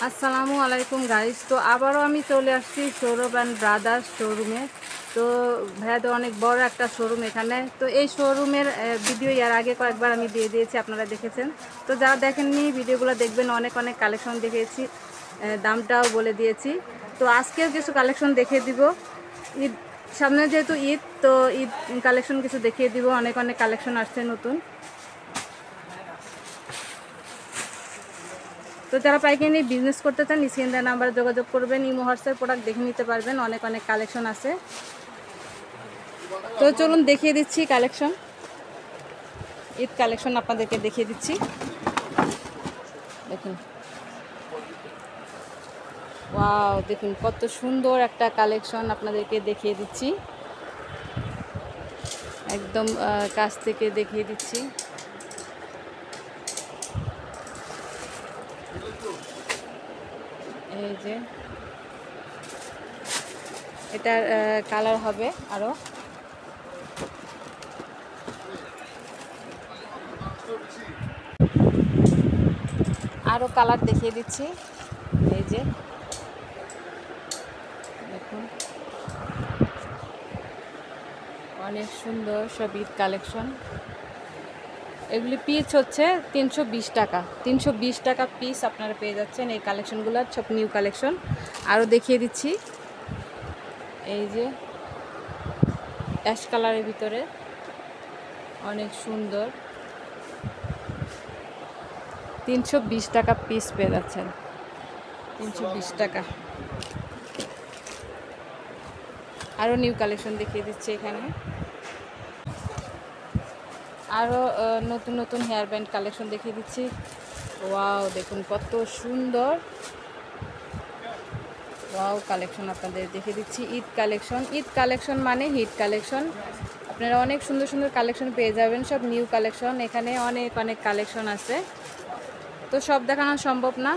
আসসালামু আলাইকুম গাইস। তো আবারও আমি চলে আসছি সৌরভ অ্যান্ড ব্রাদার্স শোরুমে। তো ভাইয়াদের অনেক বড় একটা শোরুম এখানে। তো এই শোরুমের ভিডিও এর আগে কয়েকবার আমি দিয়ে দিয়েছি, আপনারা দেখেছেন। তো যারা দেখেননি ভিডিওগুলো দেখবেন, অনেক অনেক কালেকশন দেখিয়েছি, দামটাও বলে দিয়েছি। তো আজকেও কিছু কালেকশন দেখিয়ে দিব। ঈদ সামনে যেহেতু ঈদ, তো ঈদ কালেকশন কিছু দেখিয়ে দিব। অনেক অনেক কালেকশন আসছে নতুন। তো যারা পাইকারি বিজনেস করতে চান স্ক্রিন দেওয়া নাম্বারে যোগাযোগ করবেন। ইমো হোয়াটসঅ্যাপ প্রোডাক্ট দেখে নিতে পারবেন, অনেক অনেক কালেকশন আছে। তো চলুন দেখিয়ে দিচ্ছি কালেকশন, ঈদ কালেকশন আপনাদেরকে দেখিয়ে দিচ্ছি। দেখুন, ওয়াও, দেখুন কত সুন্দর একটা কালেকশন আপনাদেরকে দেখিয়ে দিচ্ছি, একদম কাছ থেকে দেখিয়ে দিচ্ছি। এই যে এটার কালার হবে আরও কালার দেখিয়ে দিচ্ছি। এই যে দেখুন, অনেক সুন্দর সব ঈদ কালেকশন। এগুলি পিস হচ্ছে 320 টাকা, 320 টাকা পিস আপনারা পেয়ে যাচ্ছেন এই কালেকশনগুলো, সব নিউ কালেকশন। আরও দেখিয়ে দিচ্ছি, এই যে অ্যাশ কালারের ভিতরে অনেক সুন্দর, 320 টাকা পিস পেয়ে যাচ্ছেন, 320 টাকা। আরও নিউ কালেকশন দেখিয়ে দিচ্ছি এখানে। আরও নতুন নতুন হেয়ার ব্যান্ড কালেকশন দেখিয়ে দিচ্ছি। ওয়াও, দেখুন কত সুন্দর, ওয়াও কালেকশন আপনাদের দেখিয়ে দিচ্ছি। ঈদ কালেকশন, ঈদ কালেকশন মানে হিট কালেকশন। আপনারা অনেক সুন্দর সুন্দর কালেকশন পেয়ে যাবেন, সব নিউ কালেকশন। এখানে অনেক অনেক কালেকশন আছে, তো সব দেখানো সম্ভব না।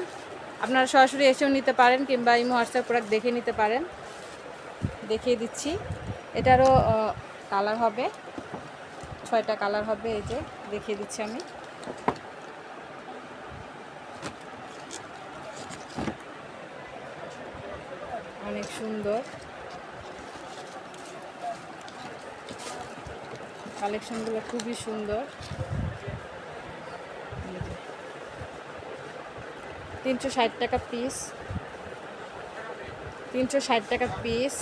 আপনারা সরাসরি এসেও নিতে পারেন, কিংবা ইমো হোয়াটসঅ্যাপ প্রোডাক্ট দেখে নিতে পারেন। দেখিয়ে দিচ্ছি, এটারও কালার হবে, 6টা কালার হবে। এই যে দেখিয়ে দিচ্ছি আমি। অনেক সুন্দর কালেকশনগুলো, খুবই সুন্দর। 360 টাকা পিস, 360 টাকা পিস,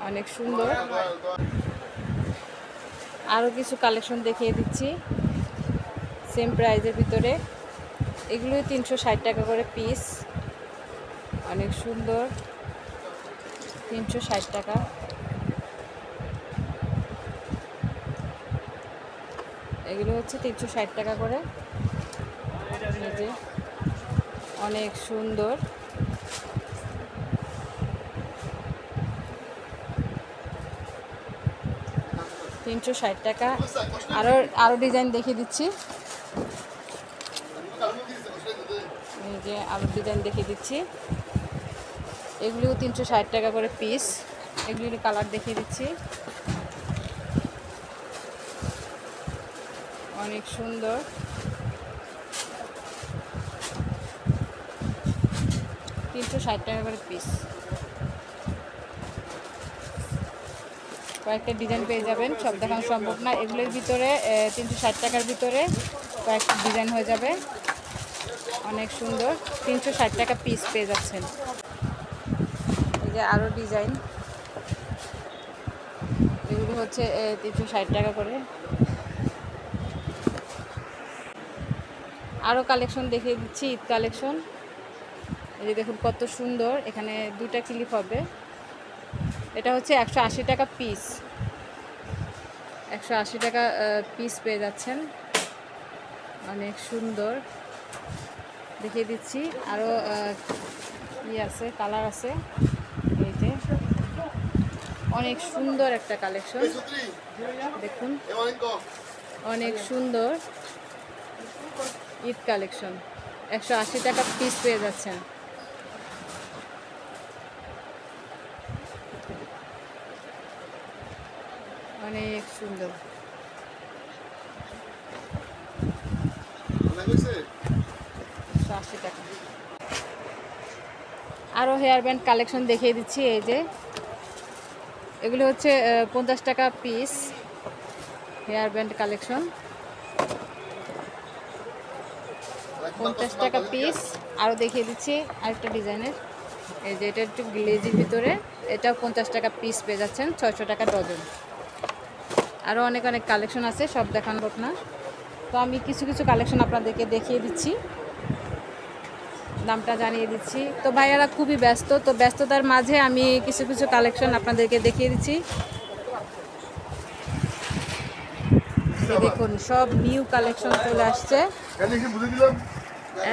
অনেক সুন্দর। আরও কিছু কালেকশন দেখিয়ে দিচ্ছি সেম প্রাইজের ভিতরে। এগুলোই 360 টাকা করে পিস, অনেক সুন্দর, 360 টাকা। এগুলো হচ্ছে 360 টাকা করে। এই যে অনেক সুন্দর, $360 টাকা। আরও ডিজাইন দেখিয়ে দিচ্ছি। এই যে আরও ডিজাইন দেখিয়ে দিচ্ছি, এগুলিও 360 টাকা করে পিস। এগুলির কালার দেখিয়ে দিচ্ছি, অনেক সুন্দর, 360 টাকা করে পিস। কয়েকটা ডিজাইন পেয়ে যাবেন, সব দেখানো সম্ভব না। এগুলোর ভিতরে 360 টাকার ভিতরে কয়েকটা ডিজাইন হয়ে যাবে, অনেক সুন্দর, 360 টাকা পিস পেয়ে যাচ্ছেন। এই যে আরও ডিজাইন, এগুলো হচ্ছে 360 টাকা করে। আরও কালেকশন দেখিয়ে দিচ্ছি, ঈদ কালেকশন। এই যে দেখুন কত সুন্দর, এখানে 2টা ক্লিপ হবে। এটা হচ্ছে 180 টাকা পিস, 180 টাকা পিস পেয়ে যাচ্ছেন, অনেক সুন্দর। দেখিয়ে দিচ্ছি আরও কি আছে, কালার আছে। এই যে অনেক সুন্দর একটা কালেকশন, দেখুন অনেক সুন্দর ঈদ কালেকশন, 180 টাকা পিস পেয়ে যাচ্ছেন, অনেক সুন্দর। 180 টাকা। আরও হেয়ার ব্যান্ড কালেকশন দেখিয়ে দিচ্ছি। এই যে এগুলো হচ্ছে 50 টাকা পিস হেয়ার ব্যান্ড কালেকশন, 50 টাকা পিস। আরও দেখিয়ে দিচ্ছি আরেকটা ডিজাইনের, এই যে এটা একটু গ্লেজির ভিতরে, এটাও 50 টাকা পিস পেয়ে যাচ্ছেন, 600 টাকা ডজন। আরও অনেক অনেক কালেকশন আছে, সব দেখানো হোক না। তো আমি কিছু কিছু কালেকশন আপনাদেরকে দেখিয়ে দিচ্ছি, দামটা জানিয়ে দিচ্ছি। তো ভাইয়ারা খুবই ব্যস্ত, তো ব্যস্ততার মাঝে আমি কিছু কিছু কালেকশন আপনাদেরকে দেখিয়ে দিচ্ছি। দেখুন সব নিউ কালেকশন চলে আসছে,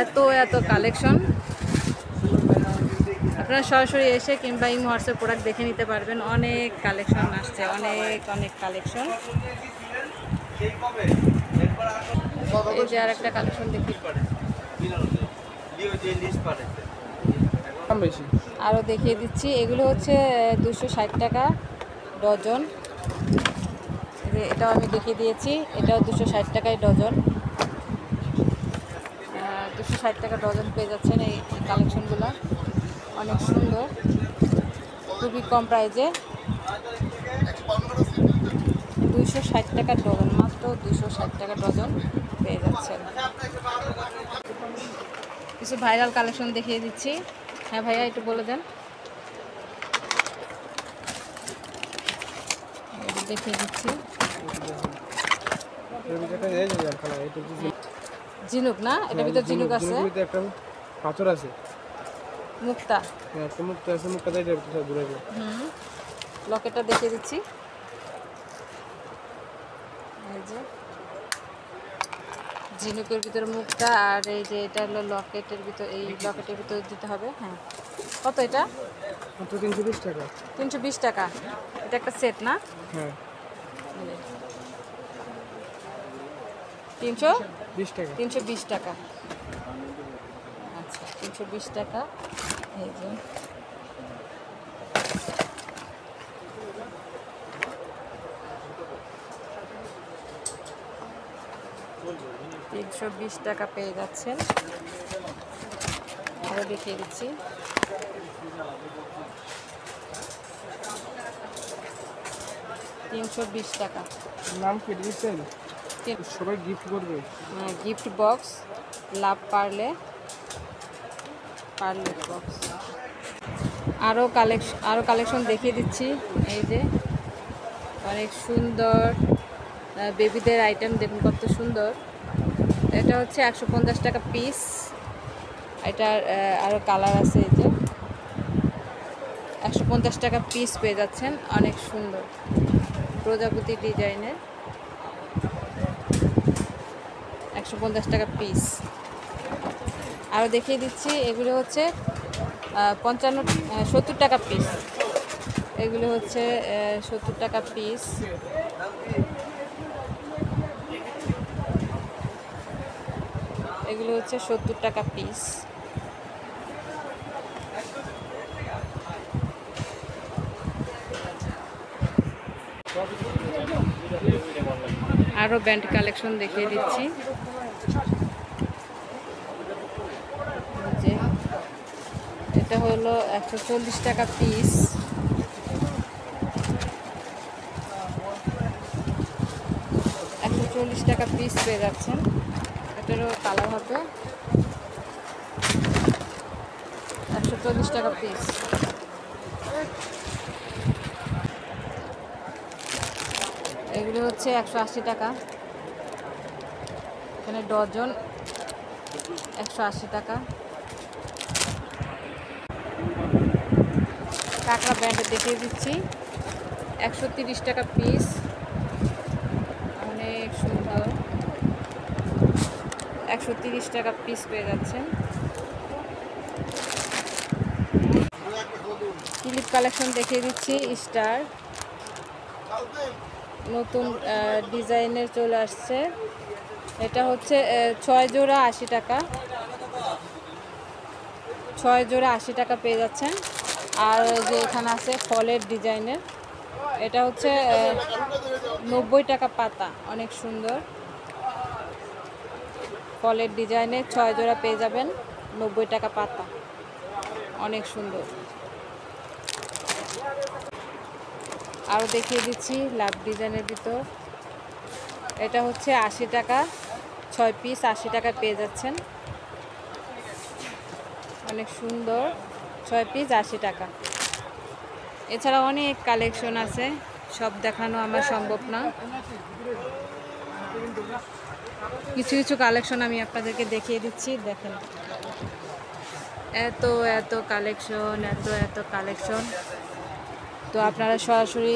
এত এত কালেকশন। আপনারা সরাসরি এসে কিংবা ইমো হোয়াটসঅ্যাপ প্রোডাক্ট দেখে নিতে পারবেন। অনেক কালেকশন আসছে, অনেক অনেক কালেকশন। এই যে আর একটা কালেকশন দেখি, আরও দেখিয়ে দিচ্ছি। এগুলো হচ্ছে 260 টাকা ডজন, এটাও আমি দেখিয়ে দিয়েছি, এটাও 260 টাকায় ডজন। 260 টাকা ডজন পেয়ে যাচ্ছেন এই কালেকশনগুলো, অনেক সুন্দর, খুবই কম প্রাইজে। 260 টাকা ডজন, মাত্র 260 টাকা ডজন পেয়ে যাচ্ছেন। কিছু ভাইরাল কালেকশন দেখিয়ে দিচ্ছি। হ্যাঁ ভাইয়া একটু বলে দেন। দেখিয়ে দিচ্ছি, ঝিনুক না, এটার ভিতর ঝিনুক আছে, একটা পাথর আছে, মুক্তা, একটা মুক্তা আছে, মুক্তাটা এটা ঘুরে যাবে। লকেটটা দেখিয়ে দিচ্ছি, এই যে ঝিনুকের ভিতরে মুক্তা, আর এই যে এটা হলো লকেটের ভিতর, এই লকেটের ভিতরে দিতে হবে। হ্যাঁ, কত এটা? মাত্র 320 টাকা। 320 টাকা, এটা একটা সেট না? হ্যাঁ, 320 টাকা। 320 টাকা, আচ্ছা 320 টাকা। এই যে 320 টাকা পেয়ে যাচ্ছেন। আরও দেখিয়ে দিচ্ছি, $320 টাকা। নাম কি দিয়েছেন? সবাই গিফট করবে। গিফট বক্স, লাভ পারলে বক্স। আরও কালেকশন দেখিয়ে দিচ্ছি। এই যে অনেক সুন্দর বেবিদের আইটেম, দেখুন কত সুন্দর। এটা হচ্ছে 150 টাকা পিস, এটার আরও কালার আছে। এই যে 150 টাকা পিস পেয়ে যাচ্ছেন, অনেক সুন্দর প্রজাপতি ডিজাইনের, 150 টাকা পিস। আরও দেখিয়ে দিচ্ছি, এগুলো হচ্ছে 70 টাকা পিস, এগুলো হচ্ছে 70 টাকা পিস। এগুলো হচ্ছে 70 টাকা পিস। আরও ব্যান্ড কালেকশন দেখিয়ে দিচ্ছি। যে এটা হলো 140 টাকা পিস, 140 টাকা পিস পেয়ে যাচ্ছেন। এটারও কালার হবে, 140 টাকা পিস। এগুলো হচ্ছে 180 টাকা, এখানে ডজন 180 টাকা। কাঁকড়া ব্র্যান্ডের দেখিয়ে দিচ্ছি, 130 টাকা পিস, অনেক সুন্দর, 130 টাকা পিস পেয়ে যাচ্ছেন। ক্লিপ কালেকশন দেখিয়ে দিচ্ছি, স্টার নতুন ডিজাইনের চলে আসছে। এটা হচ্ছে 6 জোড়া 80 টাকা, 6 জোড়া 80 টাকা পেয়ে যাচ্ছেন। আর যে এখানে আছে ফলের ডিজাইনের, এটা হচ্ছে 90 টাকা পাতা, অনেক সুন্দর ফলের ডিজাইনের 6 জোড়া পেয়ে যাবেন, 90 টাকা পাতা, অনেক সুন্দর। আরও দেখিয়ে দিচ্ছি লাভ ডিজাইনের ভিতর। এটা হচ্ছে 80 টাকা, 6 পিস 80 টাকায় পেয়ে যাচ্ছেন। অনেক সুন্দর, 6 পিস 80 টাকা। এছাড়া অনেক কালেকশন আছে, সব দেখানো আমার সম্ভব না। কিছু কিছু কালেকশন আমি আপনাদেরকে দেখিয়ে দিচ্ছি, দেখেন। এত এত কালেকশন, এত কালেকশন। তো আপনারা সরাসরি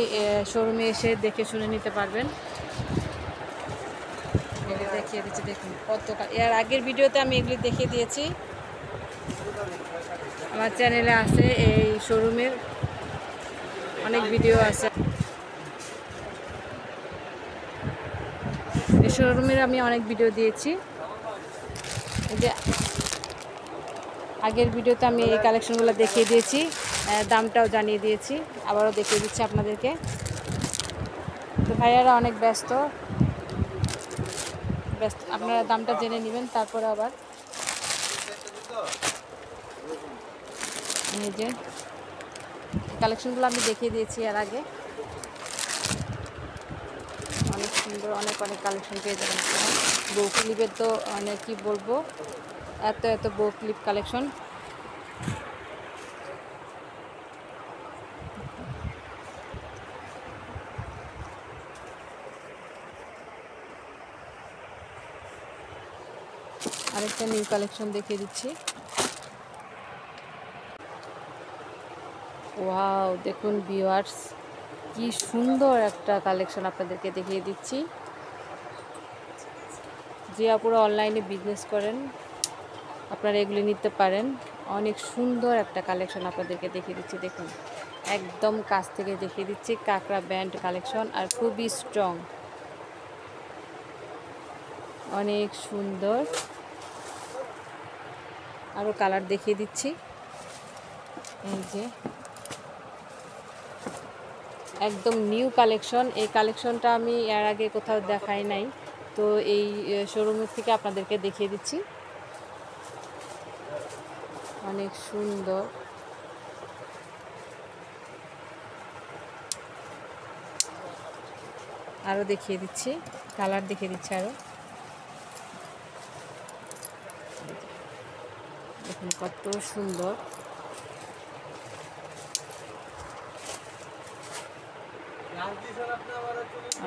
শোরুমে এসে দেখে শুনে নিতে পারবেন। এগুলি দেখিয়ে দিচ্ছি, দেখুন কত। এর আগের ভিডিওতে আমি এগুলি দেখিয়ে দিয়েছি, আমার চ্যানেলে আছে এই শোরুমের অনেক ভিডিও আছে। এই শোরুমের আমি অনেক ভিডিও দিয়েছি। এই যে আগের ভিডিওতে আমি এই কালেকশনগুলো দেখিয়ে দিয়েছি, দামটাও জানিয়ে দিয়েছি, আবারও দেখিয়ে দিচ্ছি আপনাদেরকে। তো ভাইয়ারা অনেক ব্যস্ত, আপনারা দামটা জেনে নেবেন তারপরে আবার। এই যে কালেকশনগুলো আমি দেখিয়ে দিয়েছি এর আগে। অনেক সুন্দর, অনেক কালেকশন পেয়ে যাবেন। বউ ক্লিপের তো অনেক কি বলবো, এত বউ ক্লিপ কালেকশন। আরেকটা নিউ কালেকশন দেখিয়ে দিচ্ছি। ওয়াও, দেখুন ভিউয়ার্স, কি সুন্দর একটা কালেকশন আপনাদেরকে দেখিয়ে দিচ্ছি। যে আপুরা অনলাইনে বিজনেস করেন আপনারা এগুলি নিতে পারেন। অনেক সুন্দর একটা কালেকশন আপনাদেরকে দেখিয়ে দিচ্ছি, দেখুন একদম কাছ থেকে দেখিয়ে দিচ্ছি। কাঁকড়া ব্যান্ড কালেকশন, আর খুবই স্ট্রং, অনেক সুন্দর। আরও কালার দেখিয়ে দিচ্ছি। এই যে একদম নিউ কালেকশন, এই কালেকশনটা আমি এর আগে কোথাও দেখাই নাই, তো এই শোরুমের থেকে আপনাদেরকে দেখিয়ে দিচ্ছি। অনেক সুন্দর, আরও দেখিয়ে দিচ্ছি, কালার দেখিয়ে দিচ্ছি আরও। দেখুন কত সুন্দর,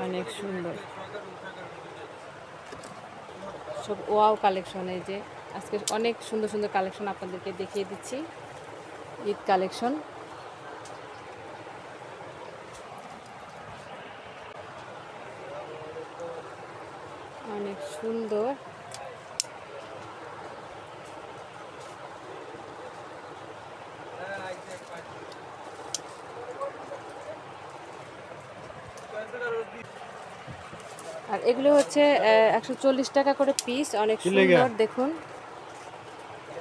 অনেক সুন্দর সব ওয়াও কালেকশন। এই যে আজকে অনেক সুন্দর সুন্দর কালেকশন আপনাদেরকে দেখিয়ে দিচ্ছি, ঈদ কালেকশন। অনেক সুন্দর, আর এগুলো হচ্ছে 140 টাকা করে পিস। অনেক সুন্দর, দেখুন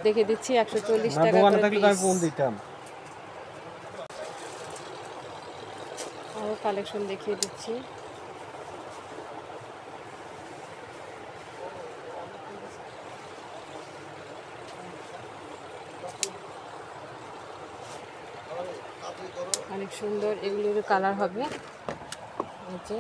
দেখে দিচ্ছি, 140 টাকা করে পিস। আরও কালেকশন দেখিয়ে দিচ্ছি। অনেক সুন্দর, এগুলোর কালার হবে। এই যে